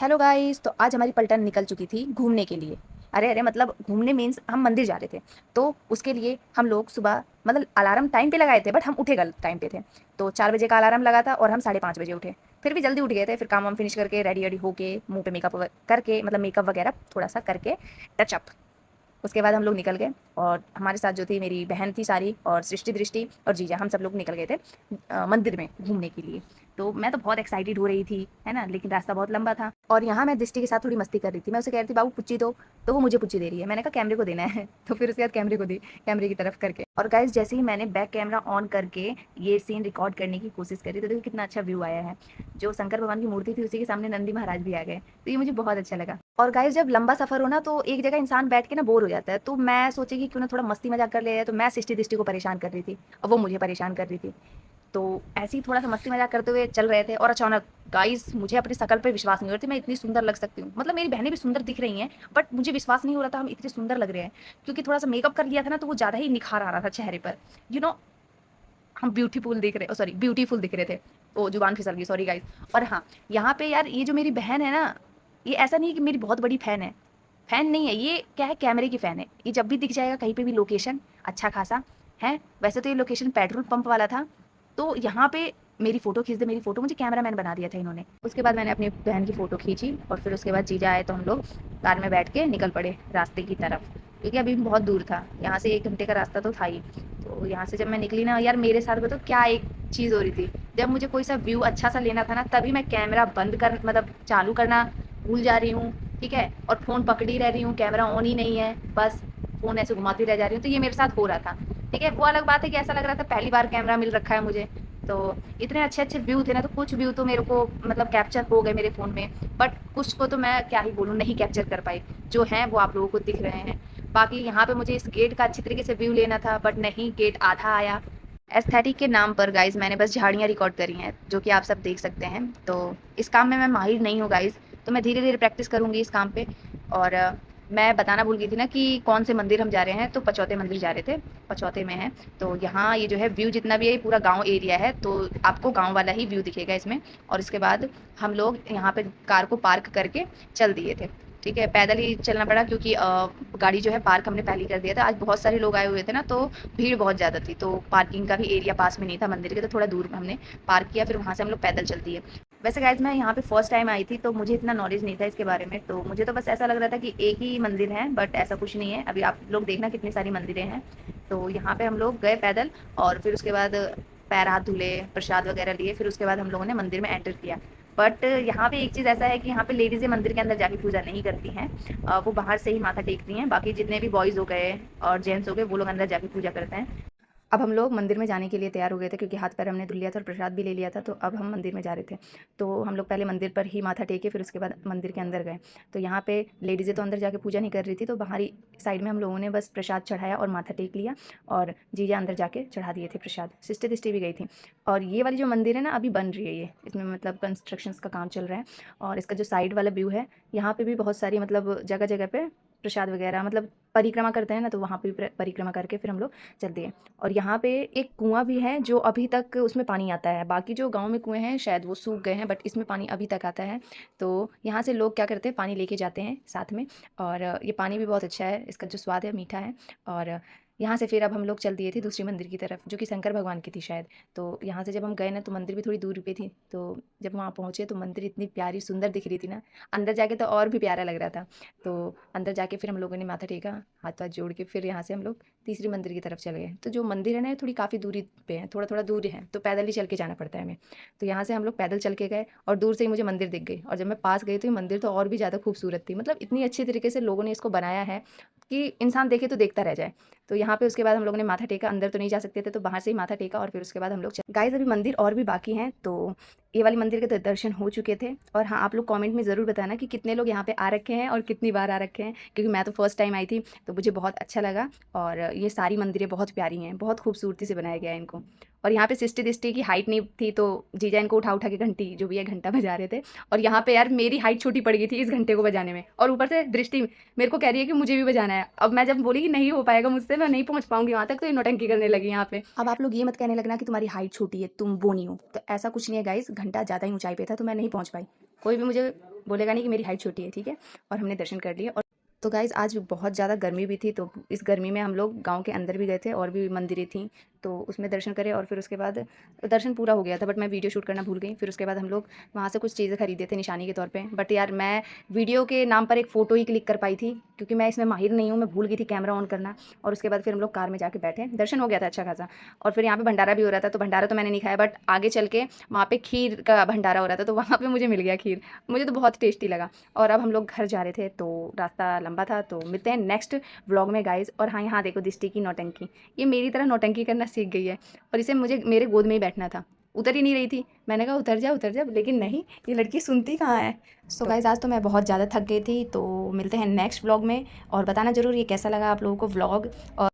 Hello guys. तो आज हमारी पलटन निकल चुकी थी घूमने के लिए। अरे अरे मतलब घूमने मीन्स हम मंदिर जा रहे थे। तो उसके लिए हम लोग सुबह मतलब अलार्म टाइम पे लगाए थे, बट हम उठे गलत टाइम पे थे। तो 4 बजे का अलार्म लगा था और हम 5:30 बजे उठे। फिर भी जल्दी उठ गए थे। फिर काम वाम फिनिश करके रेडी रेडी होके मुंह पे मेकअप करके मतलब मेकअप वगैरह थोड़ा सा करके टचअप, उसके बाद हम लोग निकल गए। और हमारे साथ जो थी मेरी बहन थी सारी, और सृष्टि दृष्टि और जीजा, हम सब लोग निकल गए थे मंदिर में घूमने के लिए। तो मैं तो बहुत एक्साइटेड हो रही थी, है ना, लेकिन रास्ता बहुत लंबा था। और यहाँ मैं दृष्टि के साथ थोड़ी मस्ती कर रही थी। मैं उसे कह रही थी बाबू पुच्ची दो, तो वो मुझे पुच्ची दे रही है। मैंने कहा कैमरे को देना है तो फिर उसके बाद कैमरे को दी, कैमरे की तरफ करके। और गाइज जैसे ही मैंने बैक कैमरा ऑन करके ये सीन रिकॉर्ड करने की कोशिश करी, तो देखो कितना अच्छा व्यू आया है। जो शंकर भगवान की मूर्ति थी उसी के सामने नंदी महाराज भी आ गए, तो ये मुझे बहुत अच्छा लगा। और गाइस जब लंबा सफर हो ना, तो एक जगह इंसान बैठ के ना बोर हो जाता है। तो मैं सोची कि क्यों ना थोड़ा मस्ती मजाक कर ले जाए। तो मैं सृष्टि दृष्टि को परेशान कर रही थी और वो मुझे परेशान कर रही थी। तो ऐसे ही थोड़ा सा मस्ती मजाक करते हुए चल रहे थे, और अचानक गाइस मुझे अपनी शकल पे विश्वास नहीं हो रहा था, मैं इतनी सुंदर लग सकती हूँ। मतलब मेरी बहनें भी सुंदर दिख रही हैं, बट मुझे विश्वास नहीं हो रहा था हम इतने सुंदर लग रहे हैं। क्योंकि थोड़ा सा मेकअप कर लिया था ना, तो वो ज़्यादा ही निखार आ रहा था चेहरे पर। यू नो, हम ब्यूटीफुल दिख रहे, सॉरी ब्यूटीफुल दिख रहे थे। ओ जुबान फिसल गई, सॉरी गाइस। और हाँ, यहाँ पे यार ये जो मेरी बहन है ना, ये ऐसा नहीं है कि मेरी बहुत बड़ी फैन है। फैन नहीं है ये, क्या है, कैमरे की फ़ैन है। ये जब भी दिख जाएगा कहीं पे भी लोकेशन अच्छा खासा है। वैसे तो ये लोकेशन पेट्रोल पंप वाला था, तो यहाँ पे मेरी फ़ोटो खींच दे, मेरी फ़ोटो, मुझे कैमरामैन बना दिया था इन्होंने। उसके बाद मैंने अपनी बहन की फ़ोटो खींची और फिर उसके बाद जीजा आए तो हम लोग कार में बैठ के निकल पड़े रास्ते की तरफ। क्योंकि अभी भी बहुत दूर था, यहाँ से 1 घंटे का रास्ता तो था ही। तो यहाँ से जब मैं निकली ना यार, मेरे साथ बताओ क्या एक चीज़ हो रही थी। जब मुझे कोई सा व्यू अच्छा सा लेना था ना, तभी मैं कैमरा बंद कर मतलब चालू करना भूल जा रही हूँ। ठीक है, और फ़ोन पकड़ी रह रही हूँ, कैमरा ऑन ही नहीं है, बस फ़ोन ऐसे घुमाती रह जा रही हूँ। तो ये मेरे साथ हो रहा था। ठीक है, वो अलग बात है कि ऐसा लग रहा था पहली बार कैमरा मिल रखा है मुझे। तो इतने अच्छे अच्छे व्यू थे ना, तो कुछ व्यू तो मेरे को मतलब कैप्चर हो गए मेरे फ़ोन में, बट कुछ को तो मैं क्या ही बोलूँ, नहीं कैप्चर कर पाई। जो हैं वो आप लोगों को दिख रहे हैं। बाकी यहाँ पे मुझे इस गेट का अच्छी तरीके से व्यू लेना था, बट नहीं, गेट आधा आया। एस्थेटिक के नाम पर गाइज मैंने बस झाड़ियाँ रिकॉर्ड करी हैं, जो कि आप सब देख सकते हैं। तो इस काम में मैं माहिर नहीं हूँ गाइज, तो मैं धीरे धीरे प्रैक्टिस करूँगी इस काम पे। और मैं बताना भूल गई थी ना कि कौन से मंदिर हम जा रहे हैं। तो पचौते मंदिर जा रहे थे, पचौते में है। तो यहाँ ये जो है व्यू जितना भी है, ये पूरा गांव एरिया है, तो आपको गांव वाला ही व्यू दिखेगा इसमें। और इसके बाद हम लोग यहाँ पे कार को पार्क करके चल दिए थे। ठीक है, पैदल ही चलना पड़ा क्योंकि गाड़ी जो है पार्क हमने पहले ही कर दिया था। आज बहुत सारे लोग आए हुए थे ना, तो भीड़ बहुत ज़्यादा थी, तो पार्किंग का भी एरिया पास में नहीं था मंदिर के, तो थोड़ा दूर हमने पार्क किया। फिर वहाँ से हम लोग पैदल चल दिए। वैसे गाइज मैं यहाँ पे फर्स्ट टाइम आई थी, तो मुझे इतना नॉलेज नहीं था इसके बारे में। तो मुझे तो बस ऐसा लग रहा था कि एक ही मंदिर है, बट ऐसा कुछ नहीं है। अभी आप लोग देखना कितनी सारी मंदिरें हैं। तो यहाँ पे हम लोग गए पैदल, और फिर उसके बाद पैर हाथ धुले, प्रसाद वगैरह लिए, फिर उसके बाद हम लोगों ने मंदिर में एंटर किया। बट यहाँ पे एक चीज़ ऐसा है कि यहाँ पे लेडीज़ें मंदिर के अंदर जाके पूजा नहीं करती हैं। वो बाहर से ही माथा टेकती हैं। बाकी जितने भी बॉयज़ हो गए और जेंट्स हो गए, वो लोग अंदर जाके पूजा करते हैं। अब हम लोग मंदिर में जाने के लिए तैयार हो गए थे, क्योंकि हाथ पैर हमने धुल लिया था और प्रसाद भी ले लिया था। तो अब हम मंदिर में जा रहे थे। तो हम लोग पहले मंदिर पर ही माथा टेके, फिर उसके बाद मंदिर के अंदर गए। तो यहाँ पे लेडीज़ें तो अंदर जाके पूजा नहीं कर रही थी, तो बाहरी साइड में हम लोगों ने बस प्रसाद चढ़ाया और माथा टेक लिया। और जीजा अंदर जाके चढ़ा दिए थे प्रसाद। सिस्टर दिष्टि भी गई थी। और ये वाली जो मंदिर है ना, अभी बन रही है ये, इसमें मतलब कंस्ट्रक्शंस का काम चल रहा है। और इसका जो साइड वाला व्यू है, यहाँ पे भी बहुत सारी मतलब जगह जगह पे प्रसाद वगैरह मतलब परिक्रमा करते हैं ना, तो वहाँ पे भी परिक्रमा करके फिर हम लोग चल दिए। और यहाँ पे एक कुआँ भी है, जो अभी तक उसमें पानी आता है। बाकी जो गाँव में कुएँ हैं शायद वो सूख गए हैं, बट इसमें पानी अभी तक आता है। तो यहाँ से लोग क्या करते हैं, पानी लेके जाते हैं साथ में। और ये पानी भी बहुत अच्छा है, इसका जो स्वाद है मीठा है। और यहाँ से फिर अब हम लोग चल दिए थे दूसरी मंदिर की तरफ, जो कि शंकर भगवान की थी शायद। तो यहाँ से जब हम गए ना, तो मंदिर भी थोड़ी दूर पे थी। तो जब वहाँ पहुँचे तो मंदिर इतनी प्यारी सुंदर दिख रही थी ना, अंदर जाके तो और भी प्यारा लग रहा था। तो अंदर जाके फिर हम लोगों ने माथा टेका, हाथ वाथ जोड़ के, फिर यहाँ से हम लोग तीसरी मंदिर की तरफ चले गए। तो जो मंदिर है ना, ये थोड़ी काफ़ी दूरी पे है, थोड़ा थोड़ा दूर है, तो पैदल ही चल के जाना पड़ता है हमें। तो यहाँ से हम लोग पैदल चल के गए, और दूर से ही मुझे मंदिर दिख गई। और जब मैं पास गई तो ये मंदिर तो और भी ज़्यादा खूबसूरत थी। मतलब इतनी अच्छी तरीके से लोगों ने इसको बनाया है कि इंसान देखे तो देखता रह जाए। तो यहाँ पे उसके बाद हम लोगों ने माथा टेका, अंदर तो नहीं जा सकते थे, तो बाहर से ही माथा टेका। और फिर उसके बाद हम लोग गाइस अभी मंदिर और भी बाकी हैं। तो ये वाली मंदिर के तो दर्शन हो चुके थे। और हाँ, आप लोग कमेंट में ज़रूर बताना कि कितने लोग यहाँ पे आ रखे हैं और कितनी बार आ रखे हैं, क्योंकि मैं तो फर्स्ट टाइम आई थी, तो मुझे बहुत अच्छा लगा। और ये सारी मंदिरें बहुत प्यारी हैं, बहुत खूबसूरती से बनाया गया है इनको। और यहाँ पे सिस्टी दिस्टी की हाइट नहीं थी, तो जीजा इनको उठा उठा के घंटी जो भी है घंटा बजा रहे थे। और यहाँ पे यार मेरी हाइट छोटी पड़ गई थी इस घंटे को बजाने में, और ऊपर से दृष्टि मेरे को कह रही है कि मुझे भी बजाना है। अब मैं जब बोली कि नहीं हो पाएगा मुझसे, मैं नहीं पहुँच पाऊंगी वहाँ तक, तो ये नौटंकी करने लगी यहाँ पे। अब आप लोग ये मत कहने लगना कि तुम्हारी हाइट छोटी है, तुम वो नहीं हो, तो ऐसा कुछ नहीं है गाइस, घंटा ज़्यादा ही ऊंचाई पे था तो मैं नहीं पहुँच पाई। कोई भी मुझे बोलेगा नहीं कि मेरी हाइट छोटी है, ठीक है। और हमने दर्शन कर लिए। और तो गाइज़ आज बहुत ज़्यादा गर्मी भी थी, तो इस गर्मी में हम लोग गांव के अंदर भी गए थे और भी मंदिरें थीं, तो उसमें दर्शन करे। और फिर उसके बाद दर्शन पूरा हो गया था, बट मैं वीडियो शूट करना भूल गई। फिर उसके बाद हम लोग वहाँ से कुछ चीज़ें खरीदे थे निशानी के तौर पे, बट यार मैं वीडियो के नाम पर एक फ़ोटो ही क्लिक कर पाई थी, क्योंकि मैं इसमें माहिर नहीं हूँ, मैं भूल गई थी कैमरा ऑन करना। और उसके बाद फिर हम लोग कार में जाके बैठे, दर्शन हो गया था अच्छा खासा। और फिर यहाँ पे भंडारा भी हो रहा था, तो भंडारा तो मैंने नहीं खाया, बट आगे चल के वहाँ पे खीर का भंडारा हो रहा था, तो वहाँ पे मुझे मिल गया खीर, मुझे तो बहुत टेस्टी लगा। और अब हम लोग घर जा रहे थे, तो रास्ता लंबा था, तो मिलते हैं नेक्स्ट व्लॉग में गाइज। और हाँ, यहाँ देखो दिष्टि की नौटंकी, ये मेरी तरह नौटंकी करना सीख गई है, और इसे मुझे मेरे गोद में ही बैठना था, उतर ही नहीं रही थी। मैंने कहा उतर जा, लेकिन नहीं, ये लड़की सुनती कहाँ है। सो गाइज आज तो मैं बहुत ज़्यादा थक गई थी, तो मिलते हैं नेक्स्ट व्लॉग में। और बताना ज़रूर ये कैसा लगा आप लोगों को व्लॉग। और